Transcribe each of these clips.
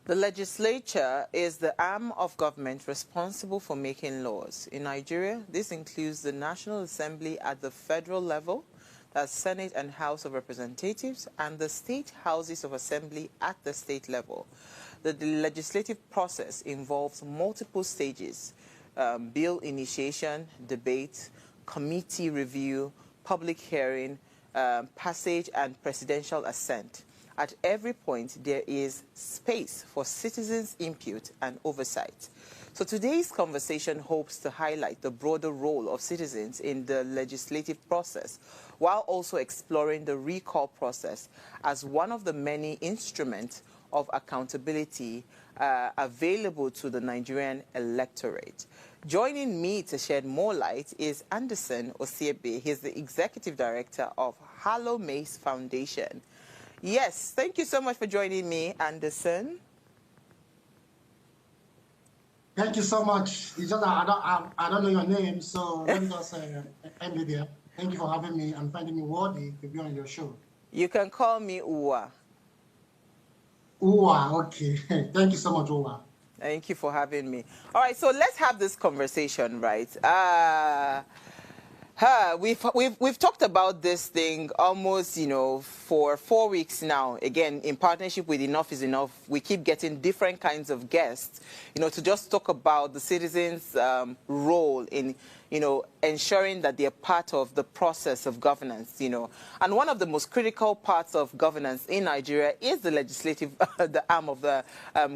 The legislature is the arm of government responsible for making laws. In Nigeria, this includes the National Assembly at the federal level, that's Senate and House of Representatives, and the state houses of assembly at the state level. The legislative process involves multiple stages: bill initiation, debate, committee review, public hearing, passage, and presidential assent. At every point, there is space for citizens' input and oversight. So today's conversation hopes to highlight the broader role of citizens in the legislative process, while also exploring the recall process as one of the many instruments of accountability available to the Nigerian electorate. Joining me to shed more light is Anderson Osiebe. He's the Executive Director of Harlow Mace Foundation. Yes, thank you so much for joining me, Anderson. Thank you so much. It's just I don't know your name, so let me just end it there. Thank you for having me and finding me worthy to be on your show. You can call me Uwa. Uwa, okay. Thank you so much, Uwa. Thank you for having me. All right, so let's have this conversation, right? We've talked about this thing almost, for 4 weeks now. Again, in partnership with Enough is Enough, we keep getting different kinds of guests, to just talk about the citizens' role in, ensuring that they're part of the process of governance, And one of the most critical parts of governance in Nigeria is the legislative, the arm of the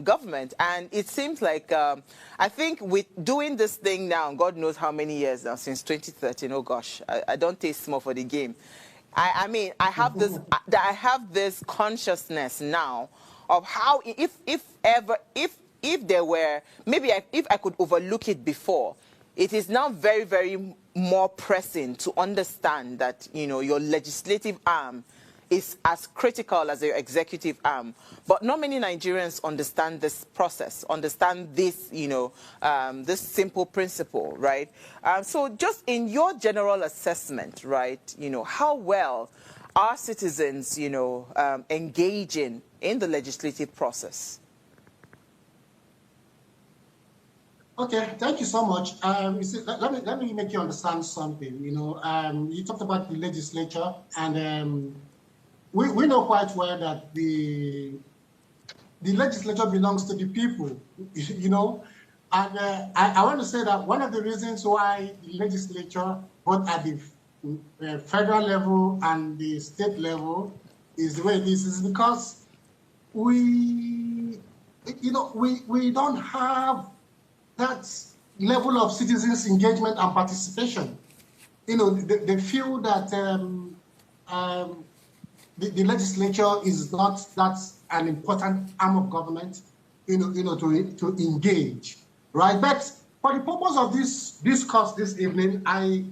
government. And it seems like, I think with doing this thing now, God knows how many years now, since 2013, oh gosh, I don't taste small for the game. I mean, I have this consciousness now of how, if there were, maybe if I could overlook it before, it is now very, very more pressing to understand that, your legislative arm is as critical as your executive arm. But not many Nigerians understand this process, understand this, this simple principle, right? So just in your general assessment, right, how well are citizens, engaging in the legislative process? Okay, thank you so much. You see, let me make you understand something. You talked about the legislature, and we know quite well that the legislature belongs to the people. And I want to say that one of the reasons why the legislature, both at the federal level and the state level, is the way it is because we don't have that level of citizens' engagement and participation. They feel that the legislature is not that an important arm of government, to engage, right? But for the purpose of this discourse this evening, I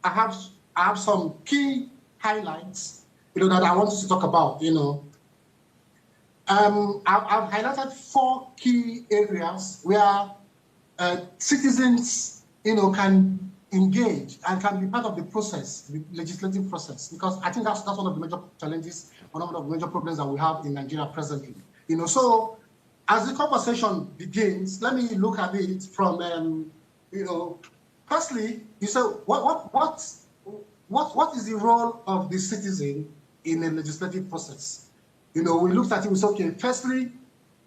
have some key highlights, that I want to talk about. I've highlighted 4 key areas where citizens, can engage and can be part of the process, the legislative process, because I think that's one of the major challenges, one of the major problems that we have in Nigeria presently. So as the conversation begins, let me look at it from, firstly, you say, what is the role of the citizen in a legislative process? We looked at it, we said, okay, firstly,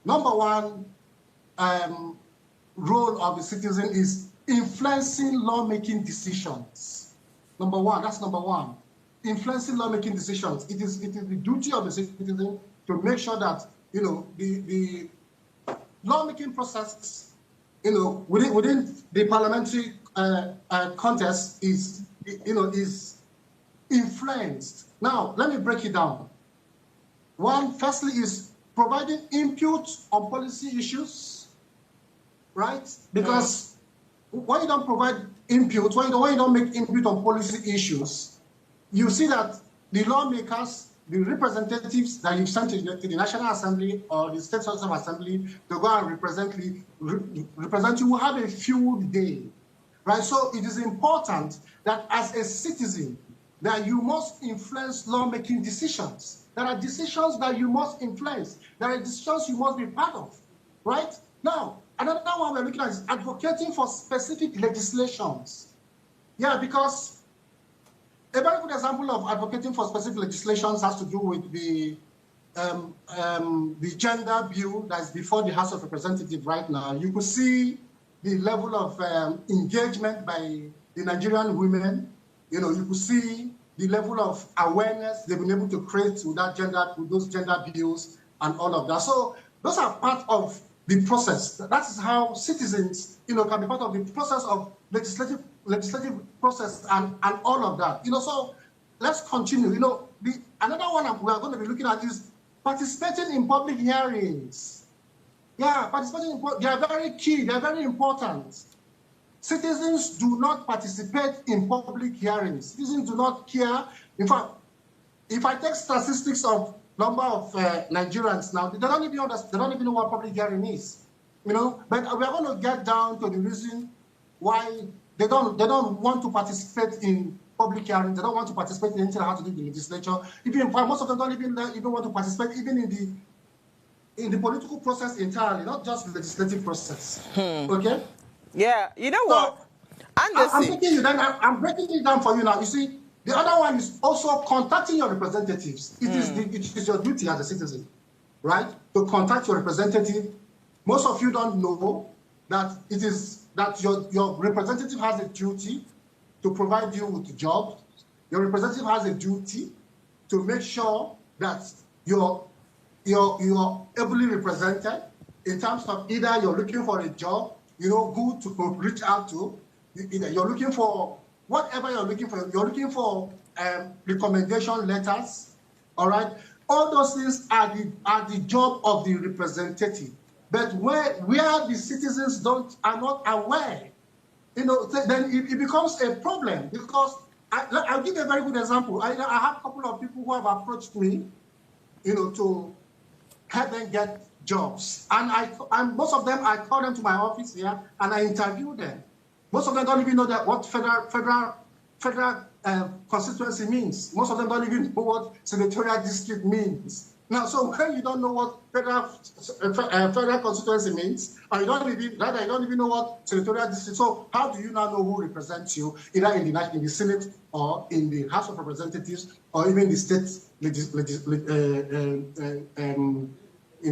number one, role of the citizen is influencing lawmaking decisions. Number one, that's number one. Influencing lawmaking decisions. It is the duty of the citizen to make sure that the lawmaking process, within the parliamentary contest is influenced. Now, let me break it down. One, firstly, is providing input on policy issues. Right? Because when you don't provide input, when you don't make input on policy issues, you see that the lawmakers, the representatives that you sent to the National Assembly or the State House of Assembly to go and represent you will have a field day. Right? So it is important that as a citizen, that you must influence lawmaking decisions. There are decisions that you must influence. There are decisions you must be part of, right? Now, another one we're looking at is advocating for specific legislations. Yeah, because a very good example of advocating for specific legislations has to do with the gender bill that's before the House of Representatives right now. You could see the level of engagement by the Nigerian women. You know, you could see the level of awareness they've been able to create with those gender bills and all of that. So those are part of the process. That is how citizens, you know, can be part of the process of legislative process and all of that. You know, so let's continue. You know, another one we are going to be looking at is participating in public hearings. Yeah, participating in they are very key. They are very important. Citizens do not participate in public hearings. Citizens do not care. In fact, if I take statistics of number of Nigerians now, they don't even understand, they don't even know what public hearing is. You know, but we are going to get down to the reason why they don't want to participate in public hearings. They don't want to participate in anything that has to do with the legislature. Even most of them don't even want to participate even in the political process entirely, not just the legislative process. Okay. Yeah, you know So, what? I'm breaking it down for you now. You see, the other one is also contacting your representatives. It is your duty as a citizen, right, to contact your representative. Most of you don't know that it is that your representative has a duty to provide you with a job. Your representative has a duty to make sure that you're ably represented in terms of either you're looking for a job, you know, who to reach out to. You're looking for whatever you're looking for. You're looking for recommendation letters, all right? All those things are the job of the representative. But where the citizens are not aware, you know, then it becomes a problem. Because I'll give a very good example. I have a couple of people who have approached me, you know, to help them get jobs. And most of them, I call them to my office here and I interview them. Most of them don't even know what federal constituency means. Most of them don't even know what senatorial district means. Now, so when you don't know what federal constituency means, and you don't even know what senatorial district, so how do you now know who represents you, either in the Senate or in the House of Representatives, or even the state in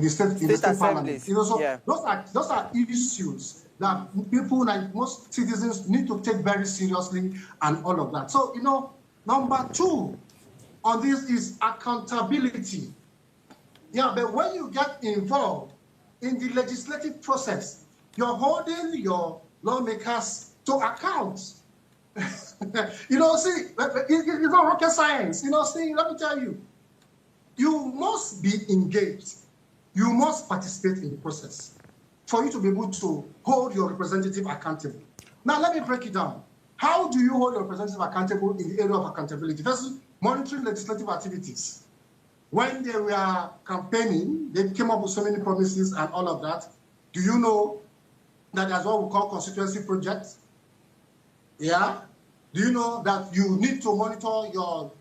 the state parliament? You know, so yeah. Those are issues that people, like most citizens, need to take very seriously and all of that. So, you know, number 2 on this is accountability. Yeah, but when you get involved in the legislative process, you're holding your lawmakers to account. You know, see, it's not rocket science. You know, see, let me tell you, you must be engaged. You must participate in the process for you to be able to hold your representative accountable. Now, let me break it down. How do you hold your representative accountable in the area of accountability? First, monitoring legislative activities. When they were campaigning, they came up with so many promises and all of that. Do you know that there's what we call constituency projects? Yeah? Do you know that you need to monitor your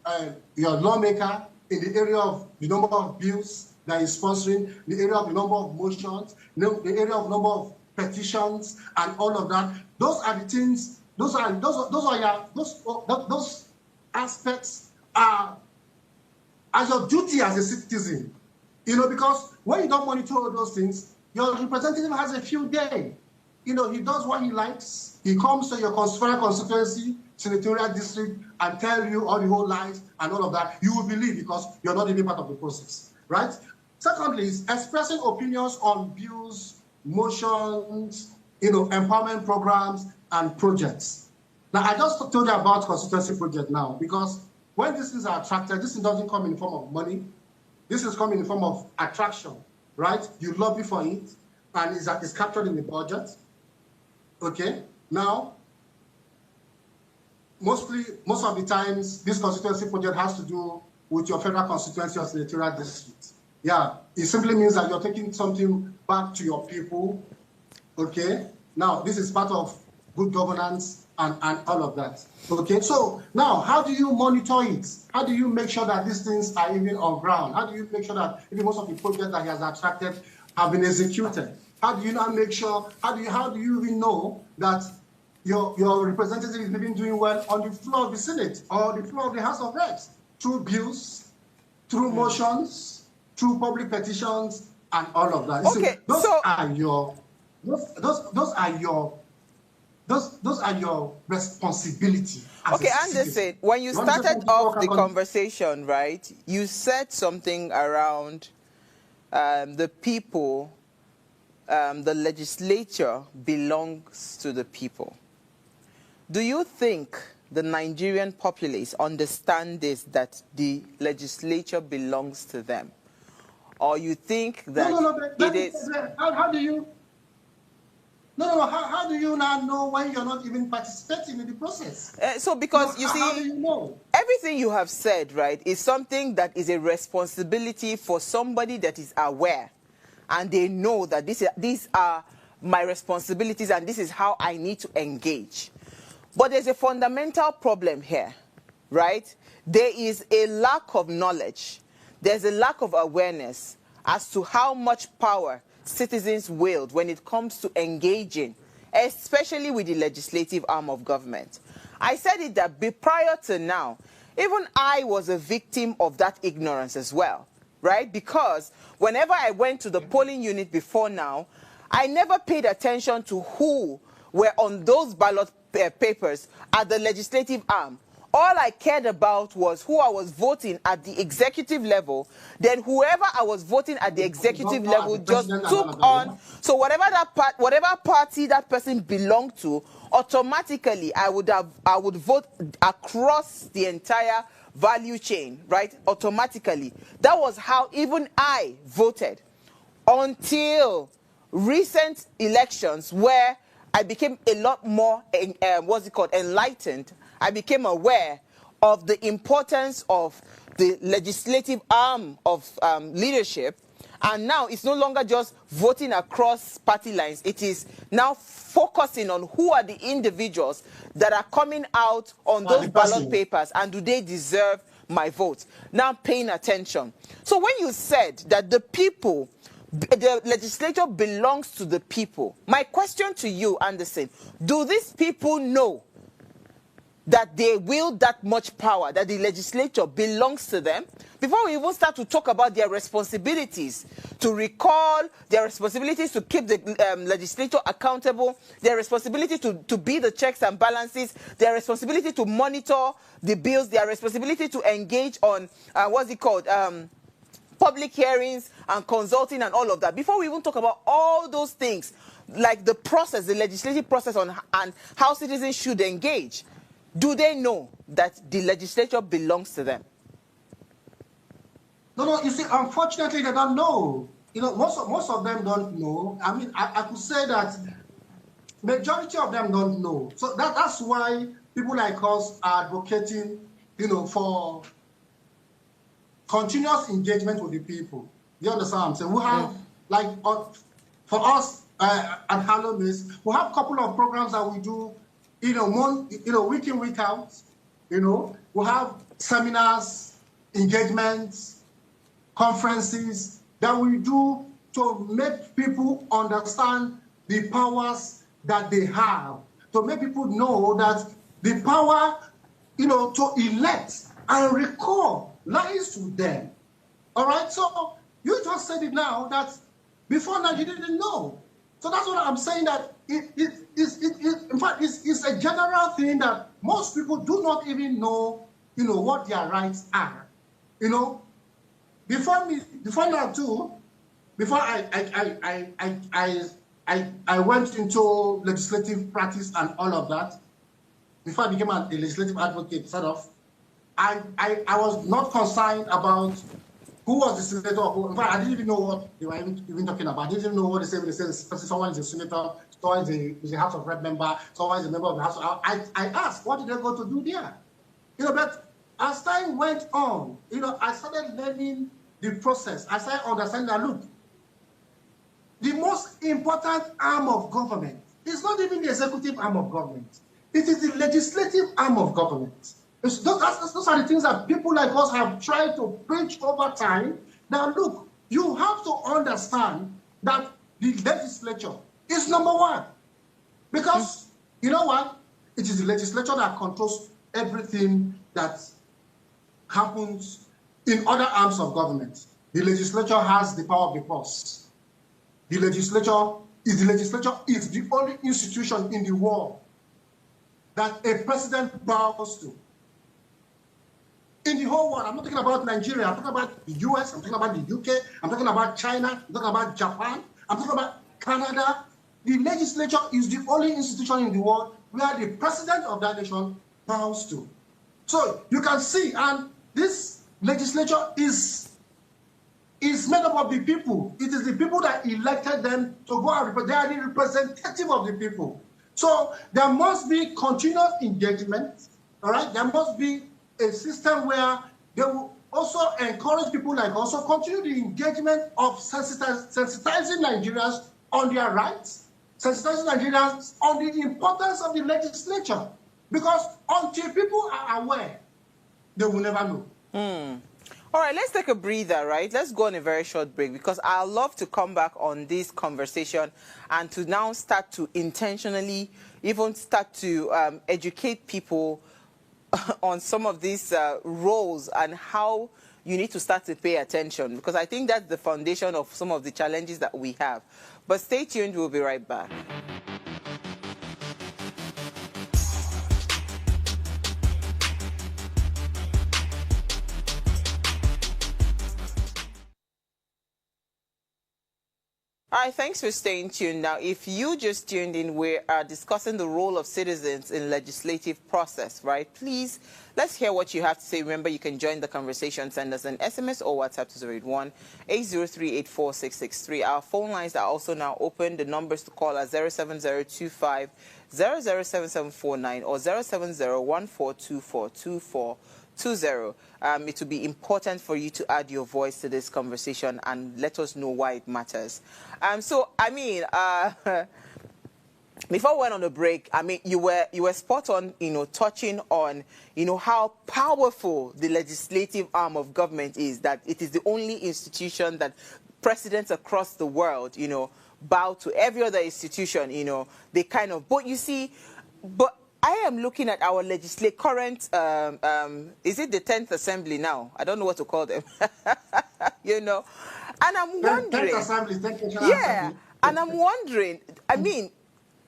lawmaker in the area of the number of bills that is sponsoring, the area of the number of motions, the area of number of petitions, and all of that? Those are the things. Those aspects are as your duty as a citizen. You know, because when you don't monitor all those things, your representative has a field day. You know, he does what he likes. He comes to your federal constituency, senatorial district, and tell you all the whole lies and all of that. You will believe because you're not even part of the process, right? Secondly, is expressing opinions on bills, motions, you know, empowerment programs and projects. Now, I just told you about constituency project now because when these things are attracted, this doesn't come in the form of money. This is coming in the form of attraction, right? You lobby for it, and it's captured in the budget. Okay. Now, most of the times, this constituency project has to do with your federal constituency or senatorial district. Yeah, it simply means that you're taking something back to your people. Okay. Now, this is part of good governance, and all of that. Okay, so now how do you monitor it? How do you make sure that these things are even on ground? How do you make sure that even most of the projects that he has attracted have been executed? How do you not make sure, how do you even know that your representative is even doing well on the floor of the Senate or the floor of the House of Reps through bills, through motions, through public petitions, and all of that? Okay, Those are your responsibility as okay, a Anderson, citizen. when you started off the conversation, right, you said something around the people, the legislature belongs to the people. Do you think the Nigerian populace understand this, that the legislature belongs to them? Or you think that it is... How do you... How do you not know when you're not even participating in the process? Because you see, how do you know? Everything you have said, right, is something that is a responsibility for somebody that is aware, and they know that these are my responsibilities and this is how I need to engage. But there's a fundamental problem here, right? There is a lack of knowledge. There's a lack of awareness as to how much power citizens wield when it comes to engaging, especially with the legislative arm of government. I said it that prior to now, even I was a victim of that ignorance as well, right? Because whenever I went to the polling unit before now, I never paid attention to who were on those ballot papers at the legislative arm. All I cared about was who I was voting at the executive level. Then whoever I was voting at the executive level just took on. So whatever party that person belonged to, automatically I would vote across the entire value chain, right? Automatically. That was how even I voted until recent elections, where I became a lot more enlightened. I became aware of the importance of the legislative arm of leadership. And now it's no longer just voting across party lines. It is now focusing on who are the individuals that are coming out on those ballot papers, and do they deserve my vote? Now paying attention. So when you said that the people, the legislature belongs to the people, my question to you, Anderson, do these people know that they wield that much power, that the legislature belongs to them? Before we even start to talk about their responsibilities to recall, their responsibilities to keep the legislature accountable, their responsibility to be the checks and balances, their responsibility to monitor the bills, their responsibility to engage on, public hearings and consulting and all of that. Before we even talk about all those things, like the process, the legislative process and how citizens should engage, do they know that the legislature belongs to them? No, you see, unfortunately, they don't know. Most of them don't know. I mean, I could say that majority of them don't know. So that's why people like us are advocating, for continuous engagement with the people. You understand what I'm saying? We have, for us at Hello Miss, we have a couple of programs that we do, week in, week out. We have seminars, engagements, conferences that we do to make people understand the powers that they have, to make people know that the power, to elect and recall lies to them. All right? So you just said it now that before now you didn't know. So that's what I'm saying, that in fact, it's a general thing that most people do not even know, what their rights are. Before now too, before I went into legislative practice and all of that, before I became a legislative advocate, sort of, I was not concerned about who was the senator. In fact, I didn't even know what they were even talking about. I didn't even know what they said. They said someone is a senator, someone is a House of Rep member, someone is a member of the House. I asked, what did they go to do there? But as time went on, I started learning the process. I started understanding that, look, the most important arm of government It's not even the executive arm of government. It is the legislative arm of government. Those are the things that people like us have tried to preach over time. Now, look, you have to understand that the legislature is number one. Because, you know what? It is the legislature that controls everything that happens in other arms of government. The legislature has the power of the purse. The legislature is the only institution in the world that a president bows to. In the whole world, I'm not talking about Nigeria, I'm talking about the US, I'm talking about the UK, I'm talking about China, I'm talking about Japan, I'm talking about Canada. The legislature is the only institution in the world where the president of that nation bows to. So you can see, and this legislature is made up of the people. It is the people that elected them to go and they are the representative of the people. So there must be continuous engagement, all right? There must be a system where they will also encourage people like us to continue the engagement of sensitizing Nigerians on their rights, sensitizing Nigerians on the importance of the legislature. Because until people are aware, they will never know. All right, let's take a breather, right? Let's go on a very short break because I'd love to come back on this conversation and to now start to intentionally even start to educate people on some of these roles and how you need to start to pay attention, because I think that's the foundation of some of the challenges that we have. But stay tuned, we'll be right back. All right, thanks for staying tuned. Now, if you just tuned in, we are discussing the role of citizens in legislative process, right? Please, let's hear what you have to say. Remember, you can join the conversation. Send us an SMS or WhatsApp to 081-803-84663. Our phone lines are also now open. The numbers to call are 07025 007749 or 07014242420. It will be important for you to add your voice to this conversation and let us know why it matters. So, I mean, before we went on the break, I mean, you were spot on, touching on, how powerful the legislative arm of government is, that it is the only institution that presidents across the world, bow to. Every other institution, they kind of, but you see, I am looking at our current, is it the 10th Assembly now? I don't know what to call them, and I'm wondering. 10th Assembly, 10th Assembly. And I'm wondering, I mean,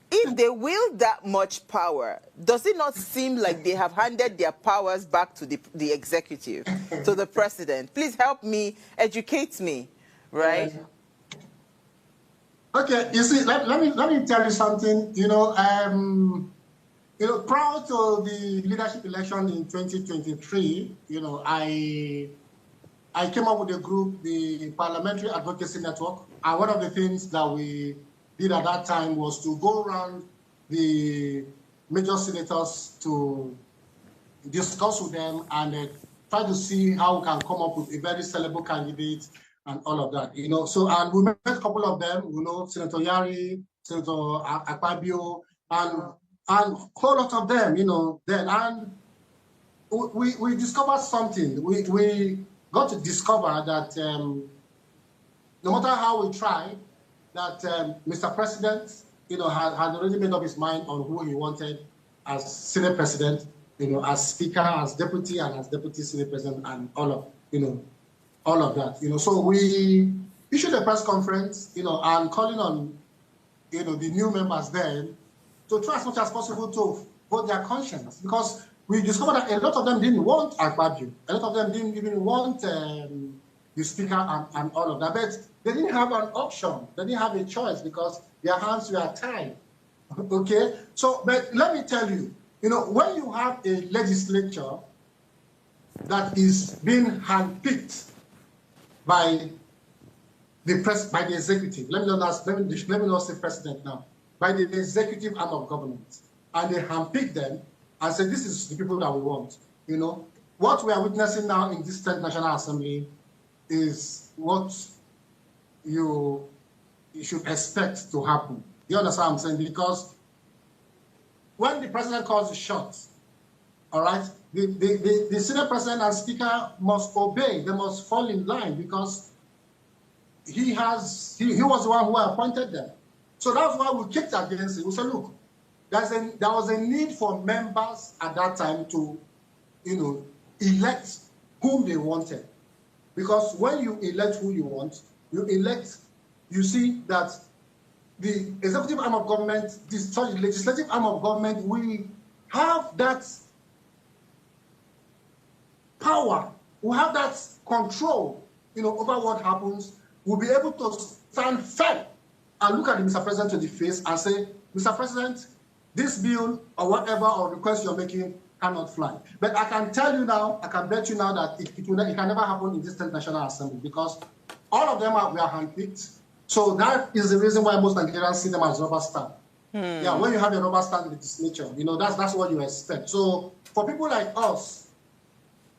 if they wield that much power, does it not seem like they have handed their powers back to the executive, to the president? Please help me, educate me, right? Okay, you see, let me tell you something, prior to the leadership election in 2023, I came up with a group, the Parliamentary Advocacy Network, and one of the things that we did at that time was to go around the major senators to discuss with them and try to see how we can come up with a very sellable candidate and all of that, So, and we met a couple of them, Senator Yari, Senator Akpabio, and a whole lot of them, then, and we discovered something. We got to discover that no matter how we try, that Mr. President, had already made up his mind on who he wanted as Senate President, as Speaker, as Deputy, and as Deputy Senate President, and all of that, So we issued a press conference, and calling on, the new members then to try as much as possible to vote their conscience, because we discovered that a lot of them didn't want Akpabio. A lot of them didn't even want the Speaker and all of that. But they didn't have an option. They didn't have a choice because their hands were tied. Okay? So, but let me tell you, when you have a legislature that is being handpicked by the executive, let me not say president now, by the executive arm of government, and they handpick them and say, this is the people that we want. What we are witnessing now in this 10th National Assembly is what you should expect to happen. You understand what I'm saying? Because when the president calls the shots, all right, the Senate president and speaker must obey. They must fall in line because he was the one who appointed them. So that's why we kicked against it. We said, look, there was a need for members at that time to, elect whom they wanted. Because when you elect who you want, you see that the executive arm of government, the legislative arm of government, we have that power, we have that control, over what happens. We'll be able to stand firm and look at the Mr. President to the face and say, Mr. President, this bill or whatever or request you're making cannot fly. But I can tell you now, I can bet you now that it can never happen in this 10th National Assembly because all of them were handpicked. So that is the reason why most Nigerians see them as rubber stamp. Yeah, when you have a rubber stamp legislature, that's what you expect. So for people like us,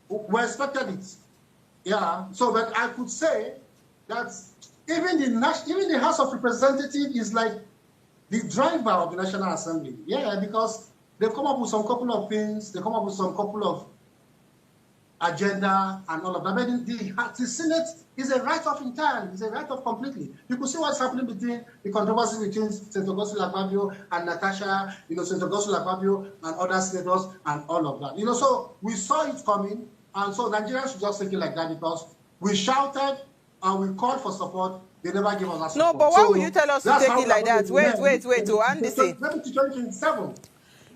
we expected it. Yeah. So, but I could say that even the House of Representatives is like the driver of the National Assembly. Yeah, because they come up with some couple of things, they come up with some couple of agenda and all of that. But the Senate is a write-off entirely. It's a write-off completely. You could see what's happening between the controversy between Senator Godswill Akpabio and Natasha, Senator Godswill Akpabio and other senators and all of that. So we saw it coming, and so Nigerians should just take it like that because we shouted and we called for support. They never give us that support. No, but why would you tell us to take it like that? Wait, to Andy say. Maybe to 2027.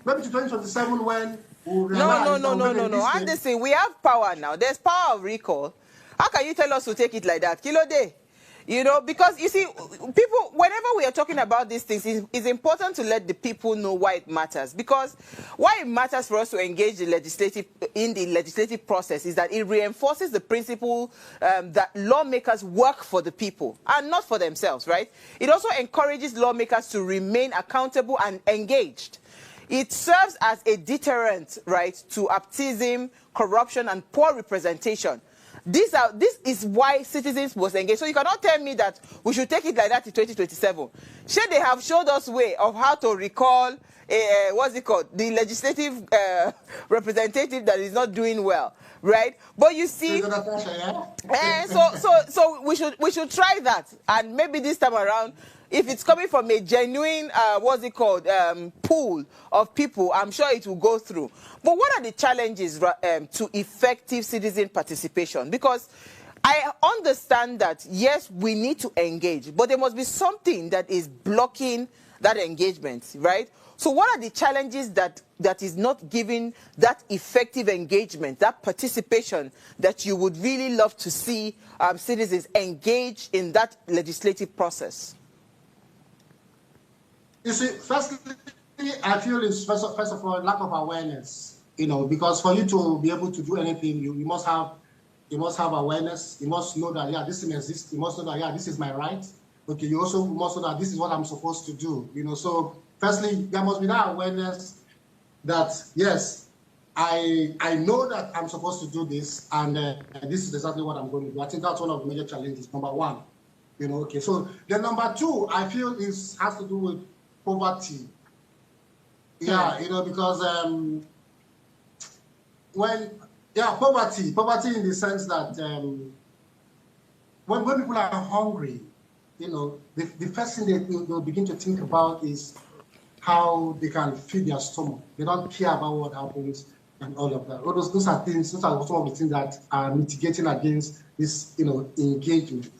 Maybe to 2027 when we No. Anderson, we have power now. There's power of recall. How can you tell us to take it like that? Kilo day. Because you see, people, whenever we are talking about these things, it's important to let the people know why it matters. Because why it matters for us to engage in the legislative process is that it reinforces the principle that lawmakers work for the people and not for themselves, right? It also encourages lawmakers to remain accountable and engaged. It serves as a deterrent, right, to absenteeism, corruption, and poor representation. This is why citizens must engage. So you cannot tell me that we should take it like that in 2027. Sure, they have showed us way of how to recall the legislative representative that is not doing well, right? But you see, so we should try that, and maybe this time around, if it's coming from a genuine, pool of people, I'm sure it will go through. But what are the challenges to effective citizen participation? Because I understand that, yes, we need to engage, but there must be something that is blocking that engagement, right? So what are the challenges that is not giving that effective engagement, that participation that you would really love to see citizens engage in that legislative process? You see, firstly, I feel it's first of all lack of awareness. Because for you to be able to do anything, you must have awareness. You must know that this thing exists. You must know that this is my right. Okay, you also must know that this is what I'm supposed to do. So firstly, there must be that awareness that yes, I know that I'm supposed to do this, and this is exactly what I'm going to do. I think that's one of the major challenges. Number one, okay. So then number two, I feel has to do with poverty. Yeah, because poverty in the sense that when people are hungry, the first thing they'll begin to think about is how they can feed their stomach. They don't care about what happens and all of that. All those are things. Those are some of the things that are mitigating against this, engagement.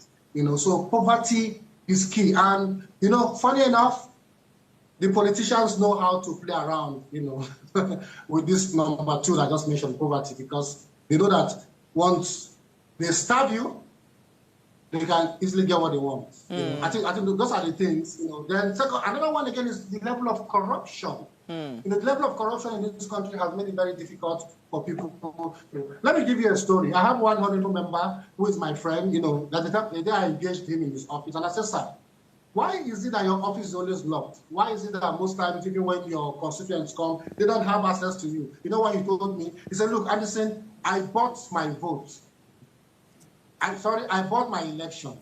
So poverty is key, and funny enough, the politicians know how to play around, with this number two that I just mentioned, poverty, because they know that once they stab you, they can easily get what they want. I think those are the things. Then second, another one again is the level of corruption. The level of corruption in this country has made it very difficult for people. Let me give you a story. I have one honorable member who is my friend. The day I engaged him in his office, and I said, sir, why is it that your office is always locked? Why is it that most times, even when your constituents come, they don't have access to you? You know what he told me? He said, look, Anderson, I bought my vote. I bought my election.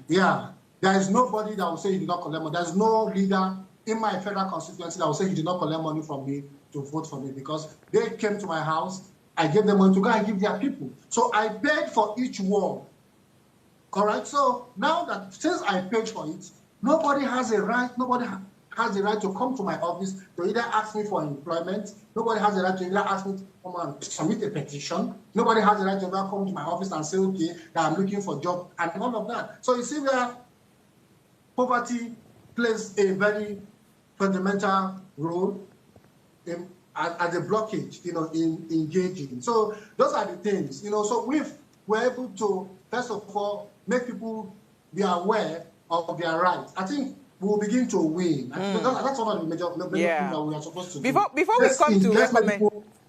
Yeah. There is nobody that will say you did not collect money. There's no leader in my federal constituency that will say you did not collect money from me to vote for me, because they came to my house, I gave them money to go and give their people. So I paid for each word. All right. So now that since I paid for it, nobody has a right. Nobody has the right to come to my office to either ask me for employment. Nobody has the right to either ask me to come and submit a petition. Nobody has the right to either come to my office and say, okay, that I'm looking for a job and all of that. So you see where poverty plays a very fundamental role as a blockage, in engaging. So those are the things, so we're able to, first of all, make people be aware of their rights. I think we'll begin to win. That's one of the major things that we are supposed to do. Before we come to recommend,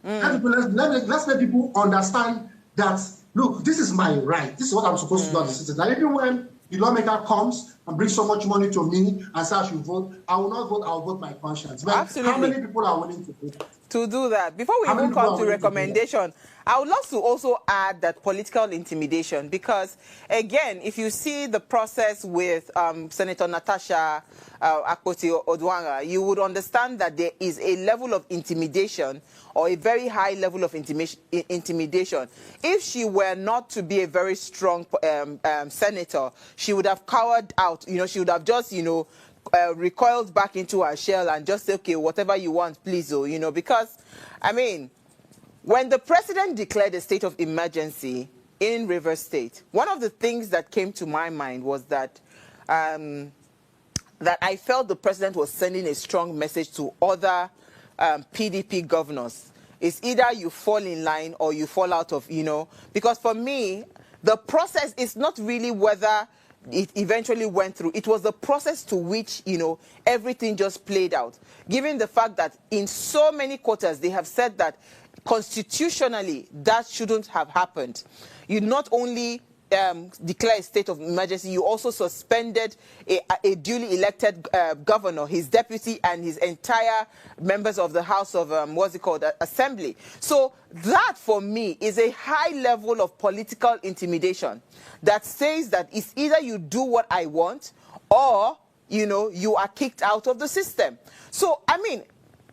let's make people understand that, look, this is my right. This is what I'm supposed to do as a citizen. And even when the lawmaker comes and brings so much money to me and says I should vote, I will not vote. I will vote my conscience. But absolutely. How many people are willing to vote? To do that. Before we even come to recommendation, I would love to also add that political intimidation, because, again, if you see the process with Senator Natasha Akpoti-Oduaghan, you would understand that there is a level of intimidation, or a very high level of intimidation. If she were not to be a very strong senator, she would have cowered out. She would have just, recoiled back into her shell and just say, okay, whatever you want, please, because, I mean, when the president declared a state of emergency in Rivers State, one of the things that came to my mind was that that I felt the president was sending a strong message to other PDP governors. It's either you fall in line or you fall out of, because for me, the process is not really whether it eventually went through. It was the process to which, everything just played out. Given the fact that in so many quarters, they have said that constitutionally, that shouldn't have happened. You not only declare a state of emergency, you also suspended a duly elected governor, his deputy, and his entire members of the House of, Assembly. So that, for me, is a high level of political intimidation that says that it's either you do what I want or, you are kicked out of the system. So, I mean,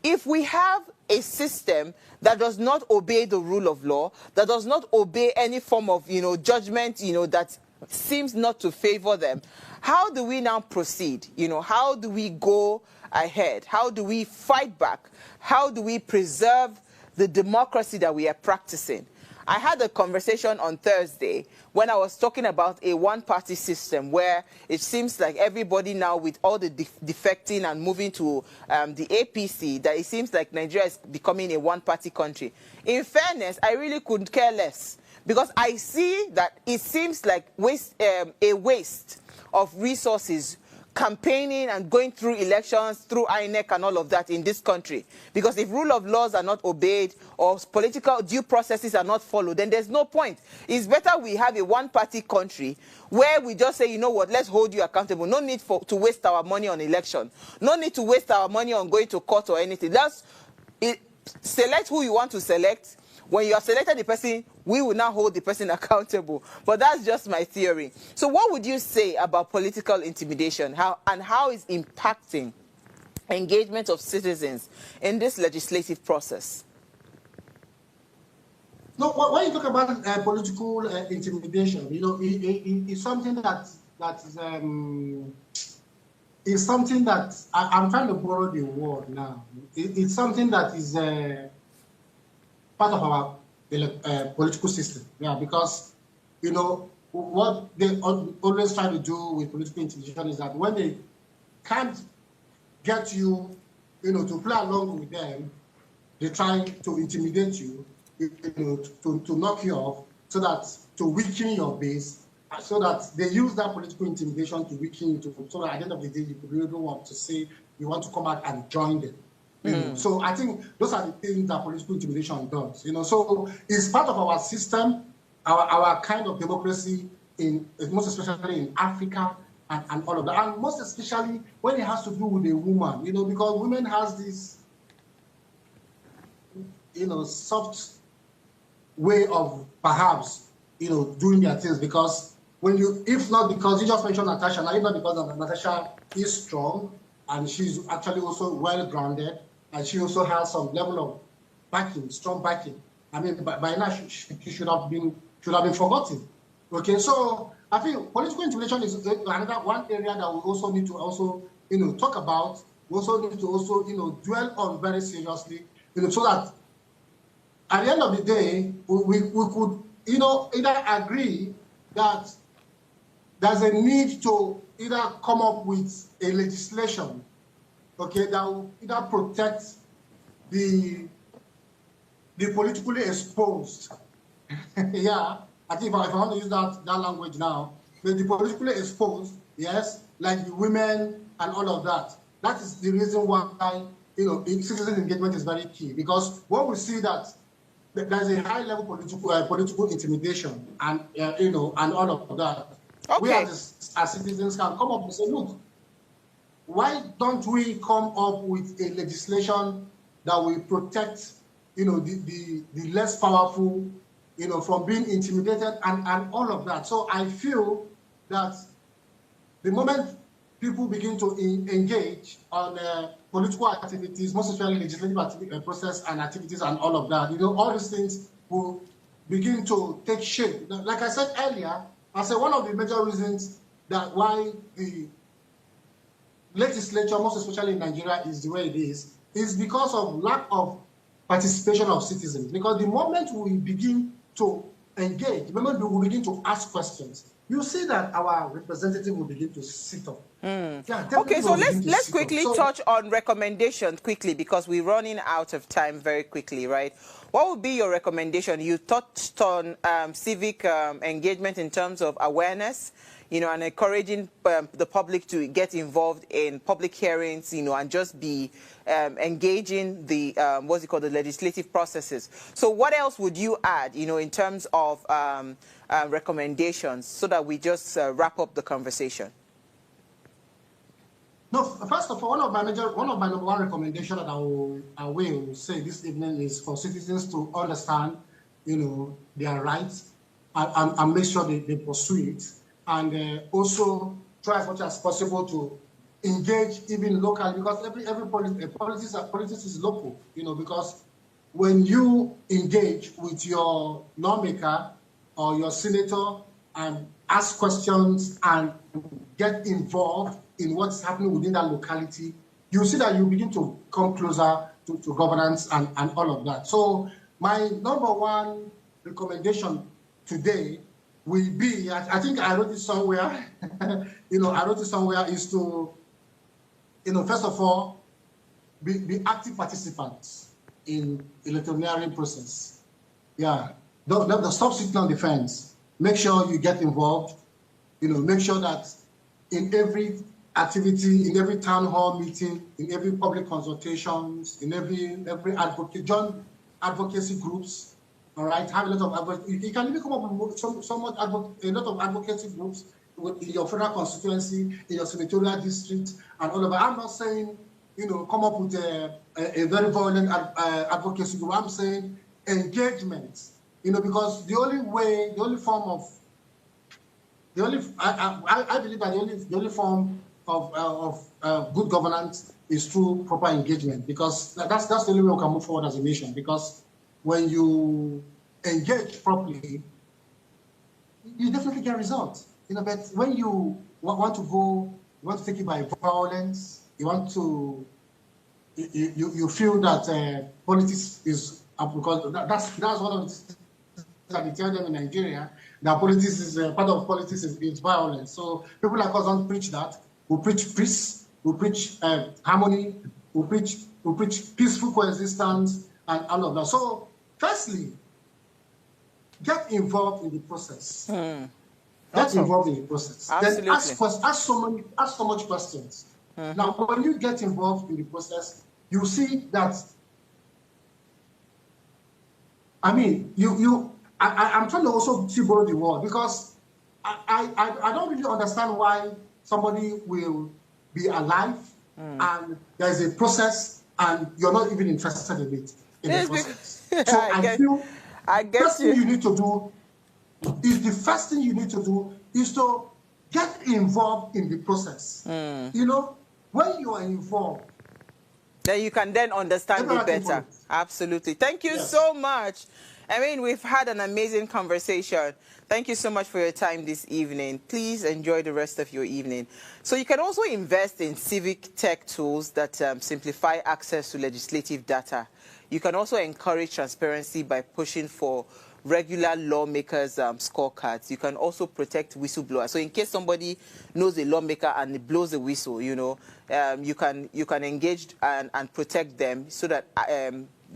if we have a system that does not obey the rule of law, that does not obey any form of, judgment, that seems not to favor them, how do we now proceed? How do we go ahead? How do we fight back? How do we preserve the democracy that we are practicing? I had a conversation on Thursday when I was talking about a one-party system where it seems like everybody now, with all the defecting and moving to the APC, that it seems like Nigeria is becoming a one-party country. In fairness, I really couldn't care less, because I see that it seems like a waste of resources campaigning and going through elections, through EiE and all of that in this country. Because if rule of laws are not obeyed or political due processes are not followed, then there's no point. It's better we have a one-party country where we just say, you know what, let's hold you accountable. No need to waste our money on election. No need to waste our money on going to court or anything. Select who you want to select. When you have selected the person, we will now hold the person accountable. But that's just my theory. So what would you say about political intimidation, how is impacting engagement of citizens in this legislative process? No, when you talk about political intimidation, it's something is something that I'm trying to borrow the word now. It's something that is part of our political system, because what they always try to do with political intimidation is that when they can't get you, to play along with them, they try to intimidate you, to knock you off, so that to weaken your base, so that they use that political intimidation to weaken you, so that at the end of the day you really don't want to say you want to come out and join them. So I think those are the things that political intimidation does. So it's part of our system, our kind of democracy, most especially in Africa and all of that, and most especially when it has to do with a woman. Because women has this, soft way of perhaps, doing their things, because when you, if not because you just mentioned Natasha, now if not because Natasha is strong and she's actually also well grounded, and she also has some level of backing, strong backing. I mean, by now she should have been forgotten. Okay, so I think political intimidation is another one area that we also need to talk about. We also need to dwell on very seriously, so that at the end of the day we could either agree that there's a need to either come up with a legislation, okay, that will either protect the politically exposed. Yeah, I think if I want to use that language now, but the politically exposed, yes, like the women and all of that. That is the reason why citizen engagement is very key, because when we see that there's a high level political intimidation and and all of that, okay, we as citizens can come up and say, look, why don't we come up with a legislation that will protect the less powerful from being intimidated and all of that. So I feel that the moment people begin to engage on political activities, most especially legislative process and activities and all of that, all these things will begin to take shape. Like I said earlier, I said one of the major reasons that why the legislature, most especially in Nigeria, is the way it is because of lack of participation of citizens. Because the moment we begin to engage, the moment we begin to ask questions, you see that our representative will begin to sit up. Yeah, okay, so let's quickly touch on recommendations quickly, because we're running out of time very quickly, right? What would be your recommendation? You touched on civic engagement in terms of awareness, and encouraging the public to get involved in public hearings, and just be engaging the the legislative processes. So what else would you add, in terms of recommendations, so that we just wrap up the conversation? No, first of all, one of my number one recommendations that I will say this evening is for citizens to understand, their rights and make sure they pursue it, and also try as much as possible to engage even locally, because every politics is local, because when you engage with your lawmaker or your senator and ask questions and get involved in what's happening within that locality, you see that you begin to come closer to governance and all of that. So my number one recommendation today will be, I think I wrote it somewhere, is to, first of all, be active participants in electioneering process. Yeah, don't stop sitting on the fence. Make sure you get involved. Make sure that in every activity, in every town hall meeting, in every public consultations, in every join advocacy groups. All right, have a lot of you can even come up with a lot of advocacy groups in your federal constituency, in your senatorial district, and all of that. I'm not saying come up with a very violent advocacy group. I'm saying engagement. Because I believe that the only form of good governance is through proper engagement, because that's the only way we can move forward as a nation. Because when you engage properly, you definitely get results. But when you want to take it by violence, you feel that politics is, because that's one of the things that they tell them in Nigeria, that politics is part of politics is violence. So people like us don't preach that. We preach peace, we preach harmony, we preach peaceful coexistence and all of that. So firstly, get involved in the process. Get involved in the process. Absolutely. Then ask so much questions. Now, when you get involved in the process, you see that. I mean, I'm trying to also borrow the word, because I don't really understand why somebody will be alive and there's a process and you're not even interested in it, in the process. So I feel I guess you need to do is the first thing you need to do is to get involved in the process. You know, when you are involved, then you can then understand it better. Absolutely. Thank you so much. I mean, we've had an amazing conversation. Thank you so much for your time this evening. Please enjoy the rest of your evening. So you can also invest in civic tech tools that simplify access to legislative data. You can also encourage transparency by pushing for regular lawmakers' scorecards. You can also protect whistleblowers. So in case somebody knows a lawmaker and it blows a whistle, you know, you can engage and protect them so that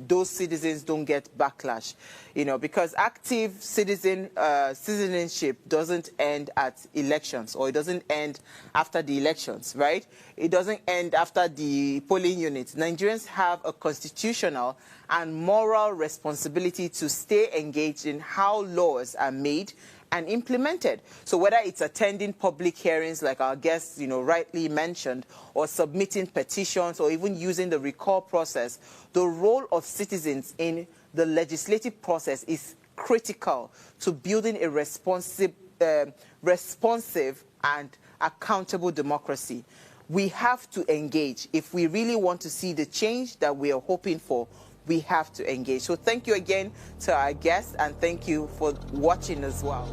those citizens don't get backlash, you know, because active citizenship doesn't end at elections, or it doesn't end after the elections, right? It doesn't end after the polling units. Nigerians have a constitutional and moral responsibility to stay engaged in how laws are made and implemented. So whether it's attending public hearings like our guests, you know, rightly mentioned, or submitting petitions, or even using the recall process, the role of citizens in the legislative process is critical to building a responsive and accountable democracy. We have to engage. If we really want to see the change that we are hoping for, we have to engage. So thank you again to our guests, and thank you for watching as well.